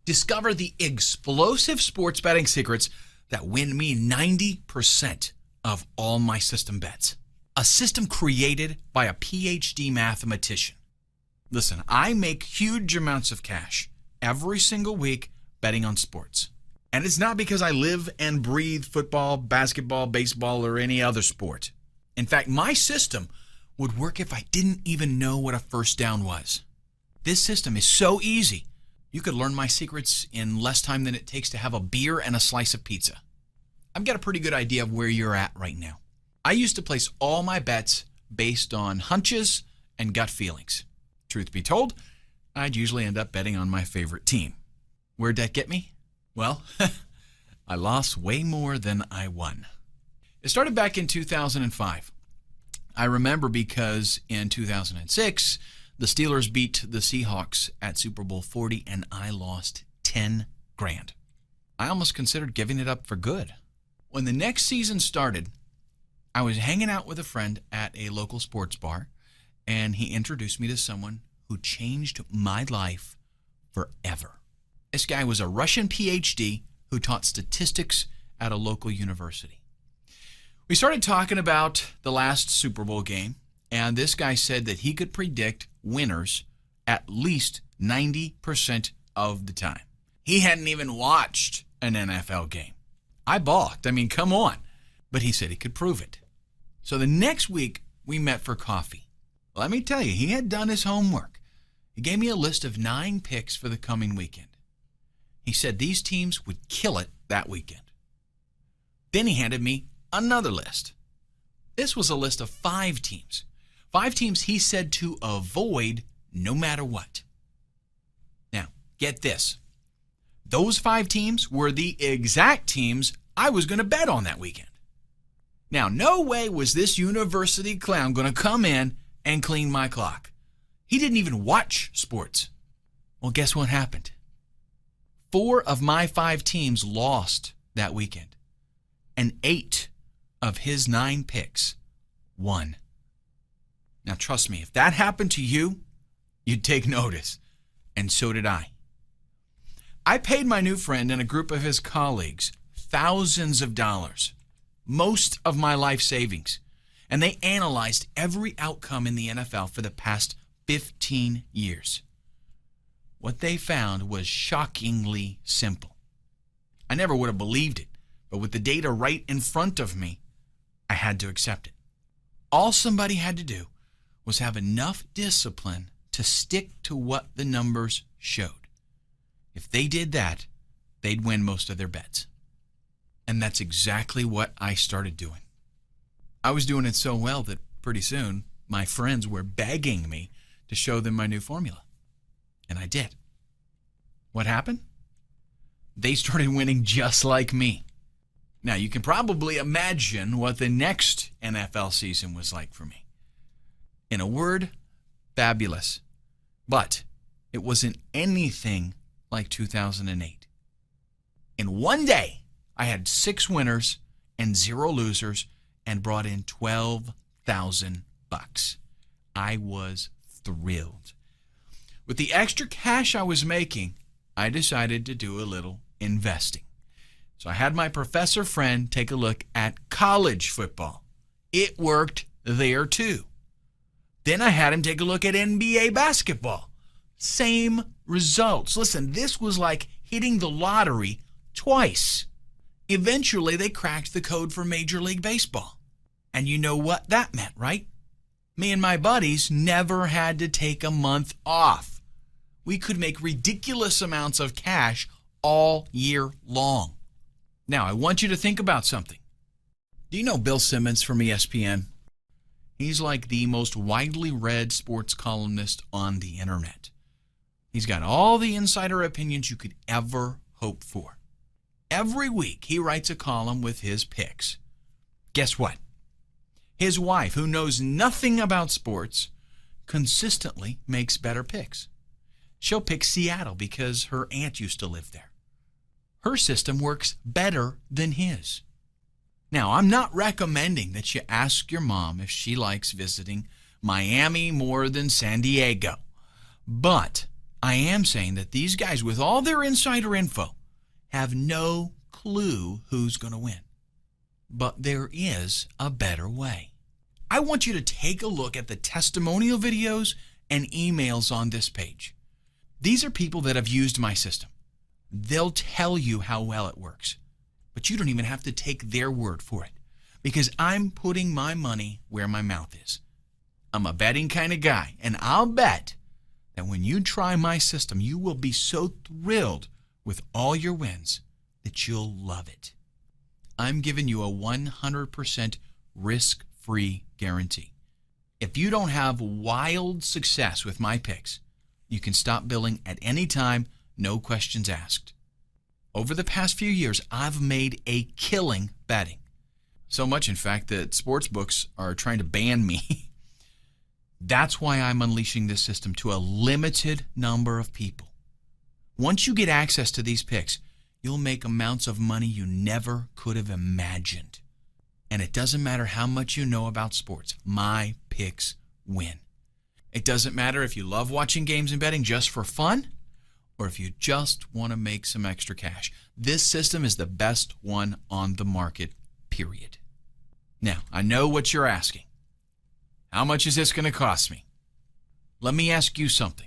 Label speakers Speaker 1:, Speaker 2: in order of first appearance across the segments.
Speaker 1: Discover the explosive sports betting secrets that win me 90% of all my system bets. A system created by a PhD mathematician. Listen, I make huge amounts of cash every single week betting on sports. And it's not because I live and breathe football, basketball, baseball, or any other sport. In fact, my system would work if I didn't even know what a first down was. This system is so easy. You could learn my secrets in less time than it takes to have a beer and a slice of pizza. I've got a pretty good idea of where you're at right now. I used to place all my bets based on hunches and gut feelings. Truth be told, I'd usually end up betting on my favorite team. Where'd that get me? Well, I lost way more than I won. It started back in 2005. I remember because in 2006, the Steelers beat the Seahawks at Super Bowl 40 and I lost 10 grand. I almost considered giving it up for good. When the next season started, I was hanging out with a friend at a local sports bar, and he introduced me to someone who changed my life forever. This guy was a Russian PhD who taught statistics at a local university. We started talking about the last Super Bowl game, and this guy said that he could predict winners at least 90% of the time. He hadn't even watched an NFL game. I balked. I mean, come on. But he said he could prove it. So the next week, we met for coffee. Let me tell you, he had done his homework. He gave me a list of 9 picks for the coming weekend. He said these teams would kill it that weekend. Then he handed me another list. This was a list of 5 teams. 5 teams he said to avoid no matter what. Now, get this. Those 5 teams were the exact teams I was going to bet on that weekend. Now, no way was this university clown going to come in and clean my clock. He didn't even watch sports. Well, guess what happened? 4 of my 5 teams lost that weekend, and 8 of his 9 picks won. Now, trust me, if that happened to you, you'd take notice, and so did I. I paid my new friend and a group of his colleagues thousands of dollars, most of my life savings, and they analyzed every outcome in the NFL for the past 15 years. What they found was shockingly simple. I never would have believed it, but with the data right in front of me, I had to accept it. All somebody had to do was have enough discipline to stick to what the numbers showed. If they did that, they'd win most of their bets. And that's exactly what I started doing. I was doing it so well that pretty soon my friends were begging me to show them my new formula. And I did. What happened? They started winning just like me. Now, you can probably imagine what the next NFL season was like for me. In a word, fabulous. But it wasn't anything like 2008. In one day, I had 6 winners and 0 losers and brought in $12,000. I was thrilled. With the extra cash I was making, I decided to do a little investing. So I had my professor friend take a look at college football. It worked there too. Then I had him take a look at NBA basketball. Same results. Listen, this was like hitting the lottery twice. Eventually, they cracked the code for Major League Baseball. And you know what that meant, right? Me and my buddies never had to take a month off. We could make ridiculous amounts of cash all year long. Now, I want you to think about something. Do you know Bill Simmons from ESPN? He's like the most widely read sports columnist on the internet. He's got all the insider opinions you could ever hope for. Every week, he writes a column with his picks. Guess what? His wife, who knows nothing about sports, consistently makes better picks. She'll pick Seattle because her aunt used to live there. Her system works better than his. Now, I'm not recommending that you ask your mom if she likes visiting Miami more than San Diego, but I am saying that these guys with all their insider info have no clue who's going to win. But there is a better way. I want you to take a look at the testimonial videos and emails on this page. These are people that have used my system. They'll tell you how well it works, but you don't even have to take their word for it because I'm putting my money where my mouth is. I'm a betting kind of guy, and I'll bet that when you try my system, you will be so thrilled with all your wins that you'll love it. I'm giving you a 100% risk-free guarantee. If you don't have wild success with my picks, you can stop billing at any time, no questions asked. Over the past few years, I've made a killing betting. So much, in fact, that sports books are trying to ban me. That's why I'm unleashing this system to a limited number of people. Once you get access to these picks, you'll make amounts of money you never could have imagined. And it doesn't matter how much you know about sports. My picks win. It doesn't matter if you love watching games and betting just for fun or if you just want to make some extra cash. This system is the best one on the market, period. Now, I know what you're asking. How much is this going to cost me? Let me ask you something.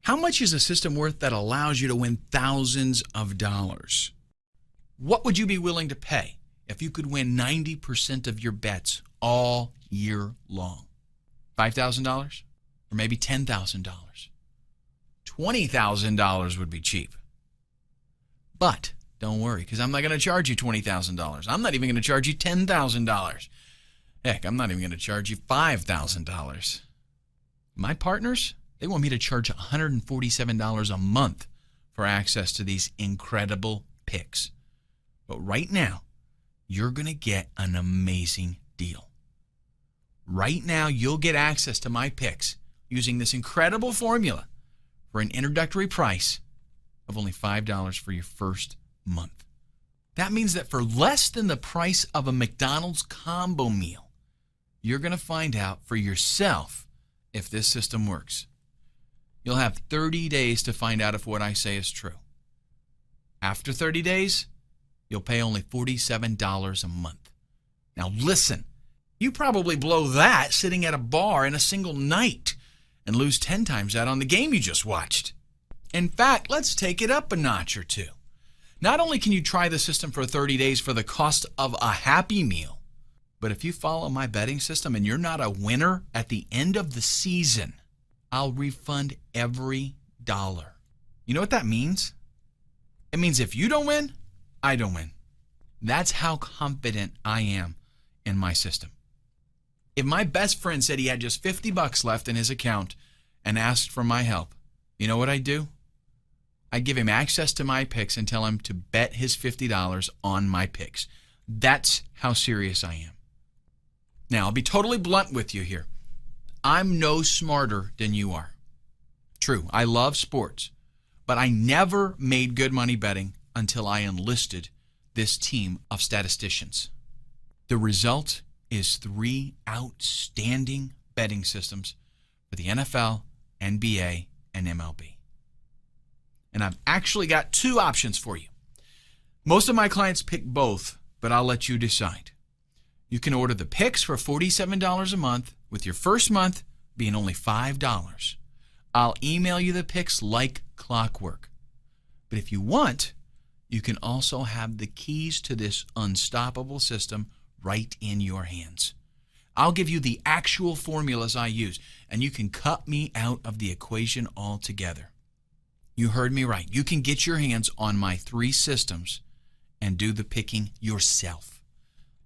Speaker 1: How much is a system worth that allows you to win thousands of dollars? What would you be willing to pay if you could win 90% of your bets all year long? $5,000? Or maybe $10,000? $20,000 would be cheap. But don't worry, because I'm not going to charge you $20,000. I'm not even going to charge you $10,000. Heck, I'm not even going to charge you $5,000. My partners, they want me to charge $147 a month for access to these incredible picks. But right now, you're going to get an amazing deal. Right now, you'll get access to my picks using this incredible formula for an introductory price of only $5 for your first month. That means that for less than the price of a McDonald's combo meal, you're going to find out for yourself if this system works. You'll have 30 days to find out if what I say is true. After 30 days, you'll pay only $47 a month. Now listen, you probably blow that sitting at a bar in a single night and lose 10 times that on the game you just watched. In fact, let's take it up a notch or two. Not only can you try the system for 30 days for the cost of a Happy Meal, but if you follow my betting system and you're not a winner at the end of the season, I'll refund every dollar. You know what that means? It means if you don't win, I don't win. That's how confident I am in my system. If my best friend said he had just $50 left in his account and asked for my help, you know what I'd do? I'd give him access to my picks and tell him to bet his $50 on my picks. That's how serious I am. Now, I'll be totally blunt with you here. I'm no smarter than you are. True, I love sports, but I never made good money betting until I enlisted this team of statisticians. The result is 3 outstanding betting systems for the NFL, NBA, and MLB. And I've actually got 2 options for you. Most of my clients pick both, but I'll let you decide. You can order the picks for $47 a month, with your first month being only $5. I'll email you the picks like clockwork. But if you want, you can also have the keys to this unstoppable system right in your hands. I'll give you the actual formulas I use, and you can cut me out of the equation altogether. You heard me right. You can get your hands on my 3 systems and do the picking yourself.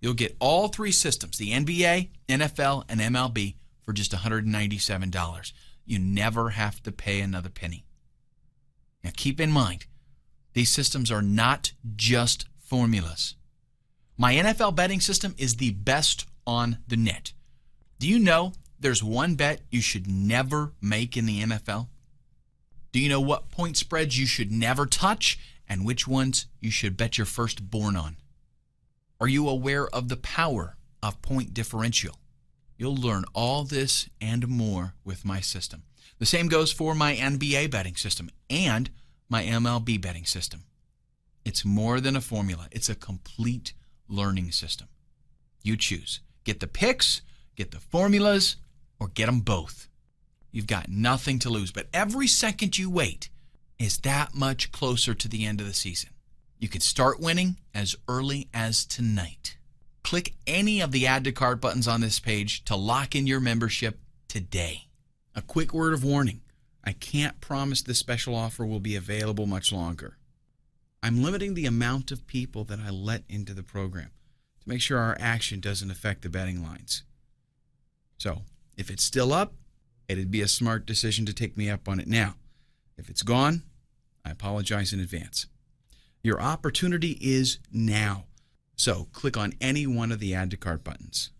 Speaker 1: You'll get all 3 systems, the NBA, NFL, and MLB, for just $197. You never have to pay another penny. Now keep in mind, these systems are not just formulas. My NFL betting system is the best on the net. Do you know there's one bet you should never make in the NFL? Do you know what point spreads you should never touch and which ones you should bet your firstborn on? Are you aware of the power of point differential? You'll learn all this and more with my system. The same goes for my NBA betting system and my MLB betting system. It's more than a formula. It's a complete learning system. You choose. Get the picks, get the formulas, or get them both. You've got nothing to lose, but every second you wait is that much closer to the end of the season. You can start winning as early as tonight. Click any of the Add to Cart buttons on this page to lock in your membership today. A quick word of warning. I can't promise this special offer will be available much longer. I'm limiting the amount of people that I let into the program to make sure our action doesn't affect the betting lines. So, if it's still up, it'd be a smart decision to take me up on it now. If it's gone, I apologize in advance. Your opportunity is now. So, click on any one of the Add to Cart buttons.